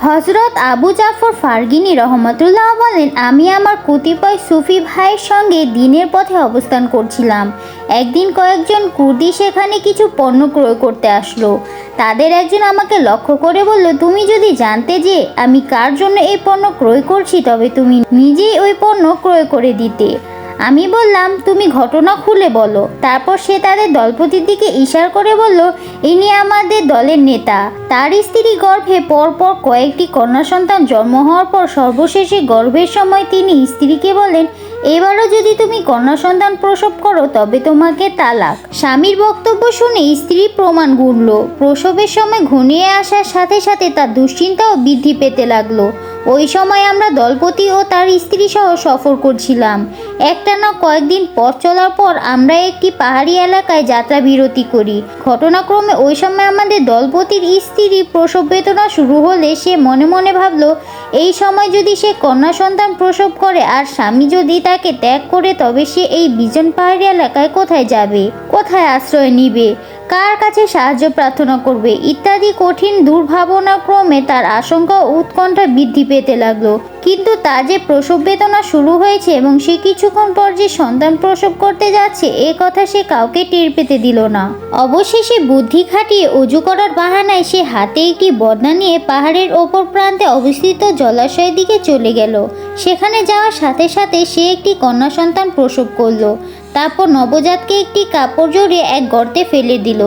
হজরত আবু জাফর ফারগিনী রহমতুল্লাহ বলেন, আমি আমার কতিপয় সুফি ভাইয়ের সঙ্গে দিনের পথে অবস্থান করছিলাম। একদিন কয়েকজন কুর্দি সেখানে কিছু পণ্য ক্রয় করতে আসলো। তাদের একজন আমাকে লক্ষ্য করে বলল, তুমি যদি জানতে যে আমি কার জন্য এই পণ্য ক্রয় করছি তবে তুমি নিজেই ওই পণ্য ক্রয় করে দিতে। আমি বললাম, তুমি ঘটনা খুলে বলো। তারপর সে তাদের দলপতির দিকে ইশারা করে বলল, ইনি আমাদের দলের নেতা। তার স্ত্রী গর্ভে পরপর কয়েকটি কন্যা সন্তান জন্ম হওয়ার পর সর্বশেষে গর্ভের সময় তিনি স্ত্রীকে বলেন, এবারও যদি তুমি কন্যা সন্তান প্রসব করো তবে তোমাকে তালাক। স্বামীর বক্তব্য শুনে স্ত্রী প্রমাণ গুনল। প্রসবের সময় ঘনিয়ে আসার সাথে সাথে তার দুশ্চিন্তাও বৃদ্ধি পেতে লাগলো। ওই সময় আমরা দলপতি ও তার স্ত্রী সহ সফর করছিলাম। একটানা কয়েকদিন পথ চলার পর আমরা একটি পাহাড়ি এলাকায় যাত্রা বিরতি করি। ঘটনাক্রমে ওই সময় আমাদের দলপতির স্ত্রী প্রসব বেদনা শুরু হলে সে মনে মনে ভাবল, এই সময় যদি সে কন্যা সন্তান প্রসব করে আর স্বামী যদি তাকে ত্যাগ করে তবে সে এই বিজন পাহাড়ি এলাকায় কোথায় যাবে, কোথায় আশ্রয় নিবে, কার কাছে সাহায্য প্রার্থনা করবে ইত্যাদি কঠিন দুর্ভাবনা ক্রমে তার আশঙ্কা ও উৎকণ্ঠা বৃদ্ধি পেতে লাগলো। কিন্তু তার যে প্রসব বেদনা শুরু হয়েছে এবং সে কিছুক্ষণ পর যে সন্তান প্রসব করতে যাচ্ছে এ কথা সে কাউকে টের পেতে দিল না। অবশেষে বুদ্ধি খাটিয়ে অজু করার বাহানায় সে হাতে একটি বদনা নিয়ে পাহাড়ের ওপর প্রান্তে অবস্থিত জলাশয়ের দিকে চলে গেল। সেখানে যাওয়ার সাথে সাথে সে একটি কন্যা সন্তান প্রসব করলো। তারপর নবজাতকে একটি কাপড় জড়িয়ে এক গর্তে ফেলে দিল।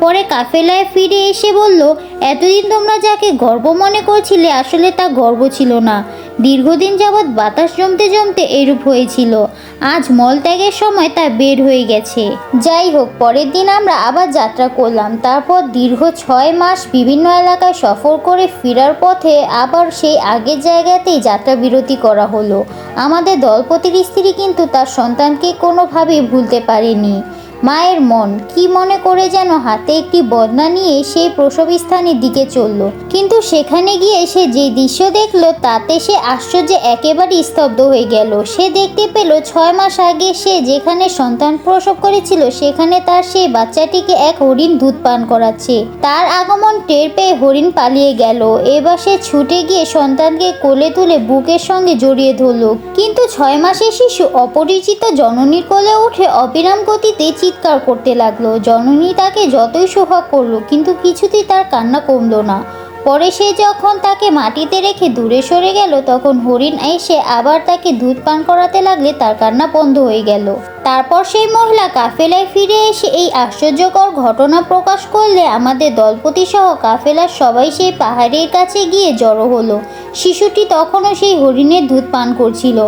পরে কাফেলায় ফিরে এসে বলল, এতদিন তোমরা যাকে গর্ব মনে করছিলে আসলে তা গর্ব ছিল না। দীর্ঘদিন যাবৎ বাতাস জমতে জমতে এরূপ হয়েছিল। আজ মলত্যাগের সময় তা বের হয়ে গেছে। যাই হোক, পরের দিন আমরা আবার যাত্রা করলাম। তারপর দীর্ঘ 6 মাস বিভিন্ন এলাকায় সফর করে ফেরার পথে আবার সেই আগের জায়গাতেই যাত্রা বিরতি করা হলো। আমাদের দলপতির স্ত্রী কিন্তু তার সন্তানকে কোনোভাবেই ভুলতে পারেনি। মায়ের মন কি মনে করে যেন হাতে একটি বদনা নিয়ে সেই প্রসব স্থানের দিকে চলল। কিন্তু সেখানে গিয়ে সে যে দৃশ্য দেখল তাতে সে আশ্চর্যে একেবারে স্তব্ধ হয়ে গেল। সে দেখতে পেল 6 মাস আগে সে যেখানে সন্তান প্রসব করেছিল সেখানে তার সেই বাচ্চাটিকে এক হরিণ দুধ পান করাচ্ছে। তার আগমন টের পেয়ে হরিণ পালিয়ে গেল। এবার সে ছুটে গিয়ে সন্তানকে কোলে তুলে বুকের সঙ্গে জড়িয়ে ধরল। কিন্তু 6 মাসের শিশু অপরিচিত জননীর কোলে উঠে অবিরাম গতিতে চিৎকার করতে লাগলো। জননী তাকে যতই সোহাগ করলো কিন্তু কিছুতেই তার কান্না কমলো না। পরে সে যখন তাকে মাটিতে রেখে দূরে সরে গেল তখন হরিণ এসে আবার তাকে দুধ পান করাতে লাগলে তার কান্না বন্ধ হয়ে গেল। তারপর সেই মহিলা কাফেলায় ফিরে এসে এই আশ্চর্যকর ঘটনা প্রকাশ করলে আমাদের দলপতি সহ কাফেলার সবাই সেই পাহাড়ের কাছে গিয়ে জড়ো হলো। শিশুটি তখনও সেই হরিণের দুধ পান করছিল।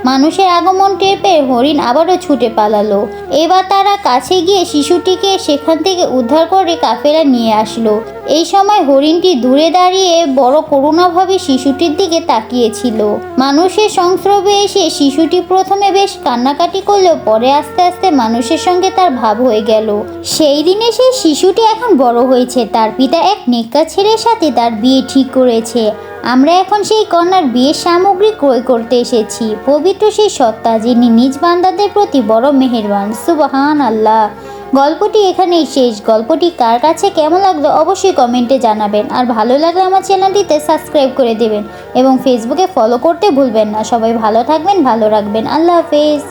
মানুষের আগমন টের পেয়ে হরিণ আবারও ছুটে পালালো। এবার তারা কাছে গিয়ে শিশুটিকে সেখান থেকে উদ্ধার করে কাফেলা নিয়ে আসলো। এই সময় হরিণটি দূরে দাঁড়িয়ে বড় করুণাভাবে শিশুটির দিকে তাকিয়েছিল। মানুষের সংস্রবে এসে শিশুটি প্রথমে বেশ কান্নাকাটি করলেও পরে আস্তে আস্তে মানুষের সঙ্গে তার ভাব হয়ে গেল। সেই দিনে সেই শিশুটি এখন বড় হয়েছে। তার পিতা এক নেককার ছেলের সাথে তার বিয়ে ঠিক করেছে। আমরা এখন সেই কন্যার বিয়ের সামগ্রী ক্রয় করতে এসেছি। পবিত্র সেই সত্তা যিনি নিজ বান্দাদের প্রতি বড় মেহেরবান। সুবহান আল্লাহ। গল্পটি এখানেই শেষ। গল্পটি কার কাছে কেমন লাগলো অবশ্যই কমেন্টে জানাবেন। আর ভালো লাগলে আমার চ্যানেলটিতে সাবস্ক্রাইব করে দেবেন এবং ফেসবুকে ফলো করতে ভুলবেন না। সবাই ভালো থাকবেন, ভালো রাখবেন। আল্লাহ হাফেজ।